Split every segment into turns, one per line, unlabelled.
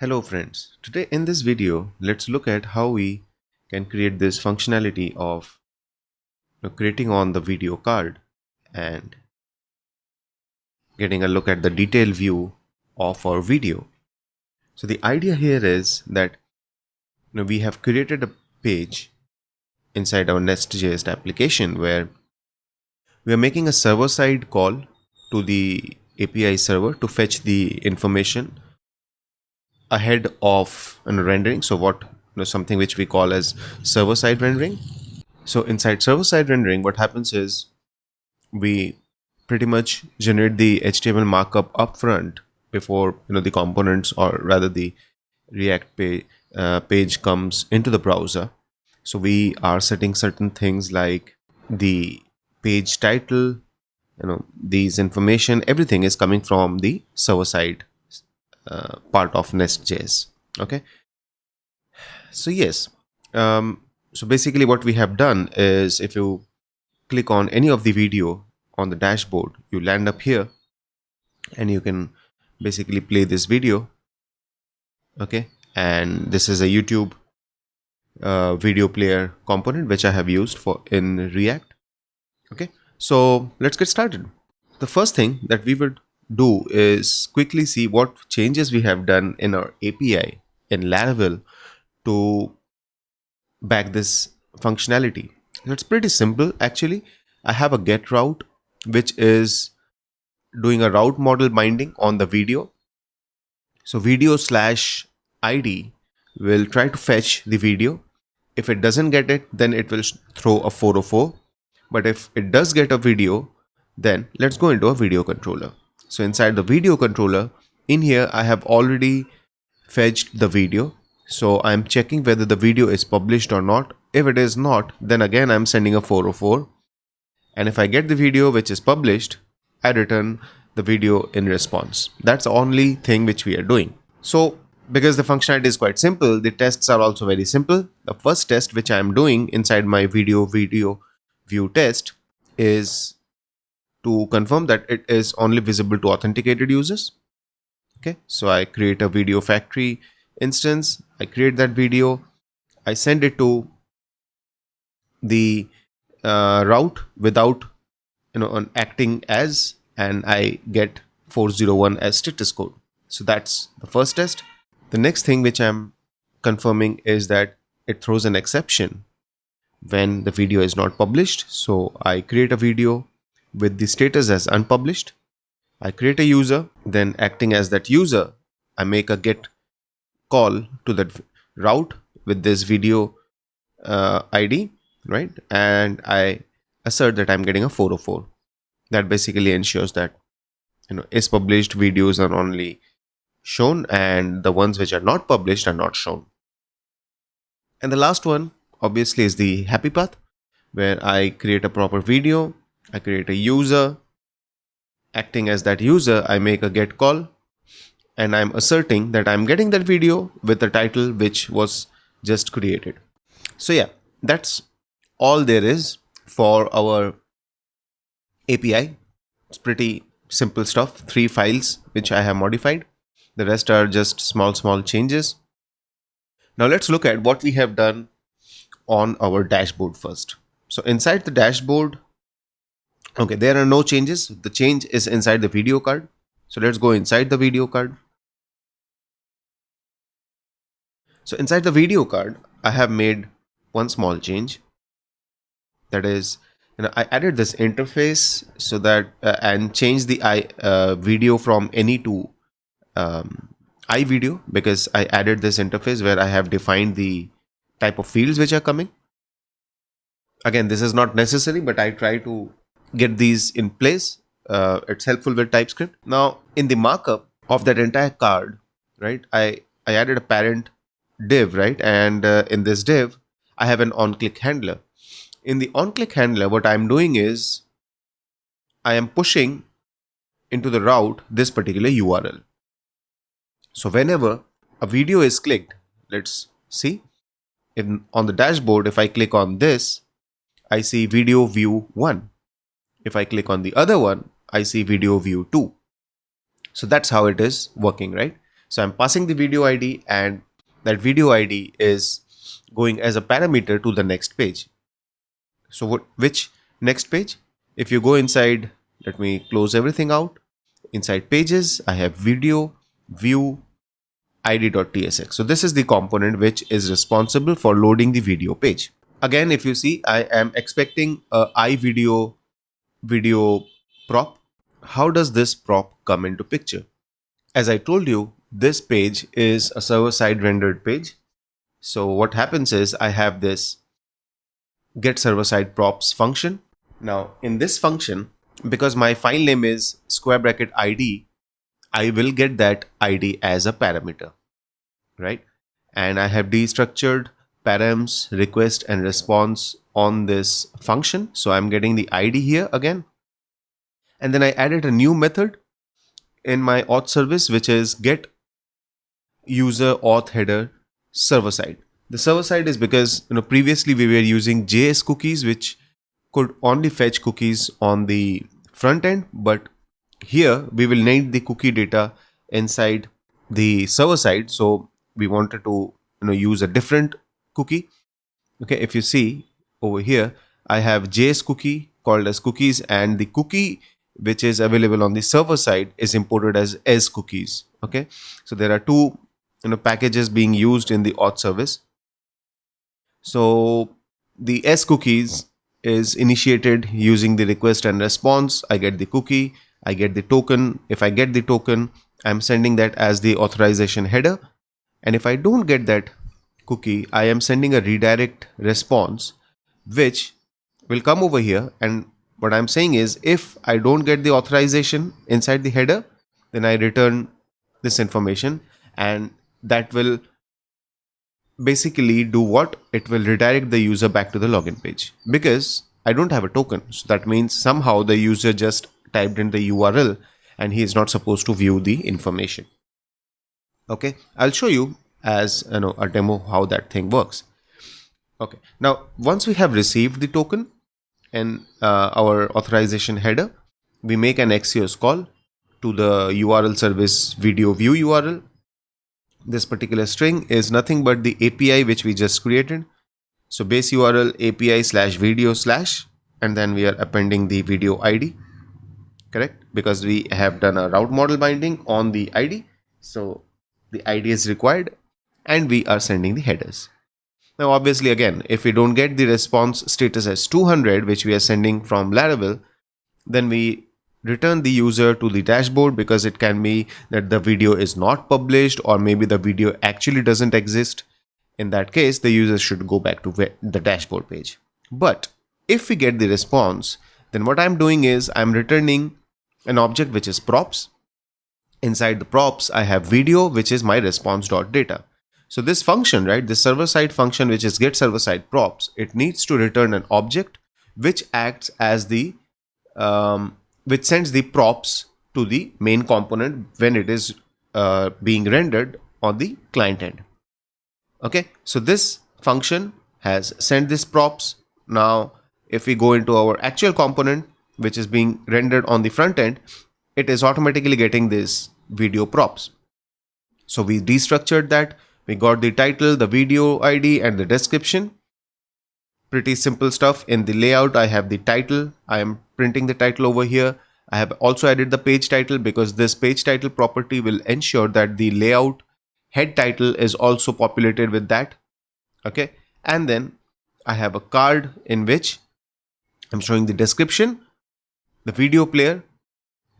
Hello friends, today in this video let's look at how we can create this functionality of creating on the video card and getting a look at the detailed view of our video. So the idea here is that we have created a page inside our Nest.js application where we are making a server-side call to the API server to fetch the information ahead of rendering. So what something which we call as server-side rendering. So inside server-side rendering, what happens is we pretty much generate the HTML markup upfront before the components, or rather the React page comes into the browser. So we are setting certain things like the page title, these information, everything is coming from the server-side part of Nest.js. Okay, so yes, so basically what we have done is, if you click on any of the video on the dashboard, you land up here and you can basically play this video. Okay, and this is a YouTube video player component which I have used for in React. Okay, so let's get started. The first thing that we would do is quickly see what changes we have done in our API in Laravel to back this functionality. It's pretty simple actually. I have a get route which is doing a route model binding on the video. So video/id will try to fetch the video. If it doesn't get it, then it will throw a 404. But if it does get a video, then let's go into a video controller. So inside the video controller, in here I have already fetched the video. So I'm checking whether the video is published or not. If it is not, then again I'm sending a 404. And if I get the video which is published, I return the video in response. That's the only thing which we are doing. So because the functionality is quite simple, the tests are also very simple. The first test which I am doing inside my video view test is to confirm that it is only visible to authenticated users. Okay, so I create a video factory instance, I create that video, I send it to the route without acting as, and I get 401 as status code. So that's the first test. The next thing which I'm confirming is that it throws an exception when the video is not published. So I create a video with the status as unpublished. I create a user, then acting as that user, I make a get call to that route with this video ID, right? And I assert that I'm getting a 404. That basically ensures that is published videos are only shown and the ones which are not published are not shown. And the last one obviously is the happy path, where I create a proper video, I create a user, acting as that user, I make a get call, and I'm asserting that I'm getting that video with the title which was just created. So yeah, that's all there is for our API. It's pretty simple stuff. 3 files which I have modified. The rest are just small changes. Now let's look at what we have done on our dashboard first. So inside the dashboard, okay, there are no changes. The change is inside the video card. So let's go inside the video card. So inside the video card, I have made one small change. That is, I added this interface so that and changed the video from any to iVideo, because I added this interface where I have defined the type of fields which are coming. Again, this is not necessary, but I try to get these in place. It's helpful with TypeScript. Now, in the markup of that entire card, right, I added a parent div, right? And in this div, I have an on-click handler. In the on-click handler, what I'm doing is I am pushing into the route this particular URL. So whenever a video is clicked, let's see, on the dashboard, if I click on this, I see video view 1. If I click on the other one, I see video view 2. So that's how it is working, right? So I'm passing the video ID, and that video ID is going as a parameter to the next page. So which next page? If you go inside, let me close everything out. Inside pages, I have video, view, id.tsx. So this is the component which is responsible for loading the video page. Again, if you see, I am expecting a video prop. How does this prop come into picture? As I told you, this page is a server-side rendered page. So what happens is I have this get server-side props function. Now in this function, because my file name is square bracket id, I will get that id as a parameter, right? And I have destructured params request and response on this function. So I'm getting the id here again. And then I added a new method in my auth service, which is get user auth header server side. The server side is because previously we were using JS cookies, which could only fetch cookies on the front end, but here we will need the cookie data inside the server side. So we wanted to use a different cookie. Okay, if you see over here, I have JS cookie called as cookies, and the cookie which is available on the server side is imported as cookies. Okay, so there are two packages being used in the auth service. So the S cookies is initiated using the request and response. I get the cookie, I get the token. If I get the token, I'm sending that as the authorization header. And if I don't get that cookie, I am sending a redirect response, which will come over here. And what I'm saying is, if I don't get the authorization inside the header, then I return this information, and that will basically do what? It will redirect the user back to the login page, because I don't have a token. So that means somehow the user just typed in the URL and he is not supposed to view the information. Okay, I'll show you as a demo how that thing works. Okay, now once we have received the token and our authorization header, we make an Axios call to the URL service video view URL. This particular string is nothing but the API which we just created. So base URL API /video/ and then we are appending the video ID, correct? Because we have done a route model binding on the ID. So the ID is required, and we are sending the headers. Now obviously, again, if we don't get the response status as 200, which we are sending from Laravel, then we return the user to the dashboard, because it can be that the video is not published, or maybe the video actually doesn't exist. In that case, the user should go back to the dashboard page. But if we get the response, then what I'm doing is I'm returning an object which is props. Inside the props, I have video, which is my response.data. So this function, right, this server-side function, which is get server-side props, it needs to return an object which acts as the which sends the props to the main component when it is being rendered on the client end. Okay, so this function has sent this props. Now if we go into our actual component which is being rendered on the front end, it is automatically getting this video props. So we destructured that. We got the title, the video ID, and the description. Pretty simple stuff. In the layout, I have the title. I am printing the title over here. I have also added the page title, because this page title property will ensure that the layout head title is also populated with that. Okay, and then I have a card in which I'm showing the description, the video player,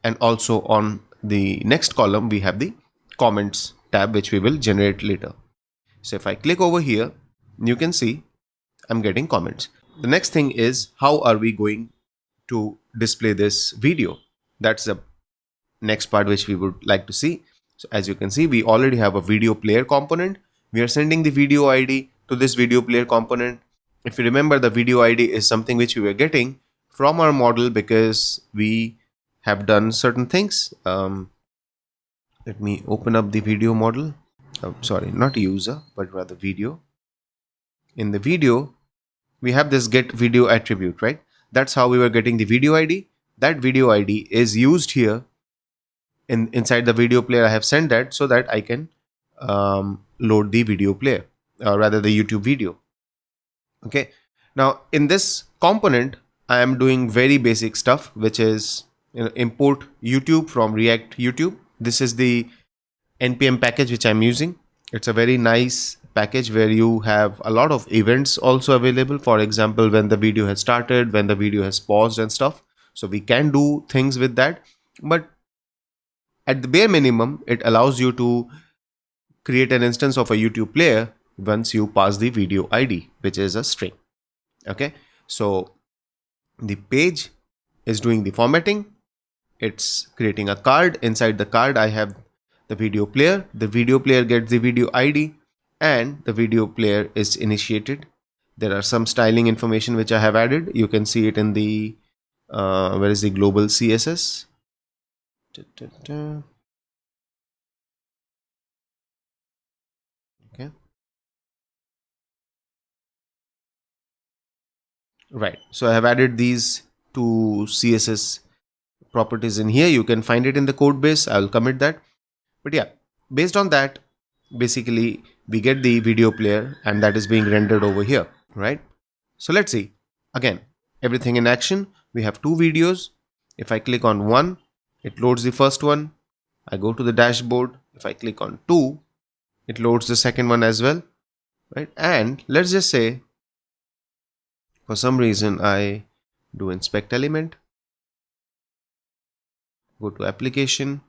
and also on the next column we have the comments tab, which we will generate later. So if I click over here, you can see I'm getting comments. The next thing is, how are we going to display this video? That's the next part which we would like to see. So as you can see, we already have a video player component. We are sending the video ID to this video player component. If you remember, the video ID is something which we were getting from our model because we have done certain things. Let me open up the video model. Sorry, not user, but rather video. In the video, we have this get video attribute, right? That's how we were getting the video ID. That video ID is used here inside the video player, I have sent that so that I can load the video player, rather the YouTube video. Okay. Now in this component, I am doing very basic stuff, which is, import YouTube from React YouTube. This is the npm package which I'm using. It's a very nice package where you have a lot of events also available. For example, when the video has started, when the video has paused and stuff. So we can do things with that, but at the bare minimum, it allows you to create an instance of a YouTube player once you pass the video ID, which is a string. Okay, so the page is doing the formatting. It's creating a card. Inside the card, I have the video player. The video player gets the video ID, and the video player is initiated. There are some styling information which I have added. You can see it in the where is the global CSS? Okay. Right. So I have added these two CSS properties in here. You can find it in the code base. I'll commit that. But yeah, based on that, basically we get the video player and that is being rendered over here, right? So let's see. Again, everything in action. We have two videos. If I click on one, it loads the first one. I go to the dashboard. If I click on two, it loads the second one as well, right? And let's just say for some reason I do inspect element, go to application,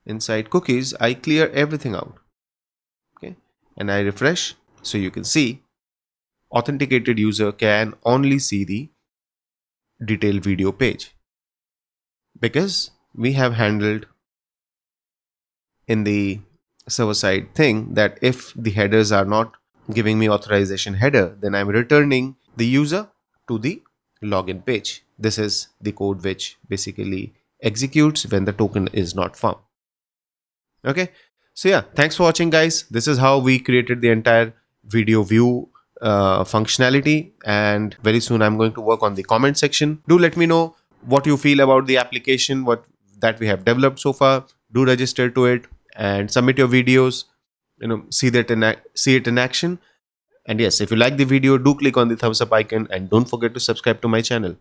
inside cookies, I clear everything out. Okay, and I refresh. So you can see authenticated user can only see the detailed video page, because we have handled in the server side thing that if the headers are not giving me authorization header, then I'm returning the user to the login page. This is the code which basically executes when the token is not found. Okay, so yeah, thanks for watching, guys. This is how we created the entire video view functionality, and very soon I'm going to work on the comment section. Do let me know what you feel about the application, what that we have developed so far. Do register to it and submit your videos, see it in action. And yes, if you like the video, do click on the thumbs up icon and don't forget to subscribe to my channel.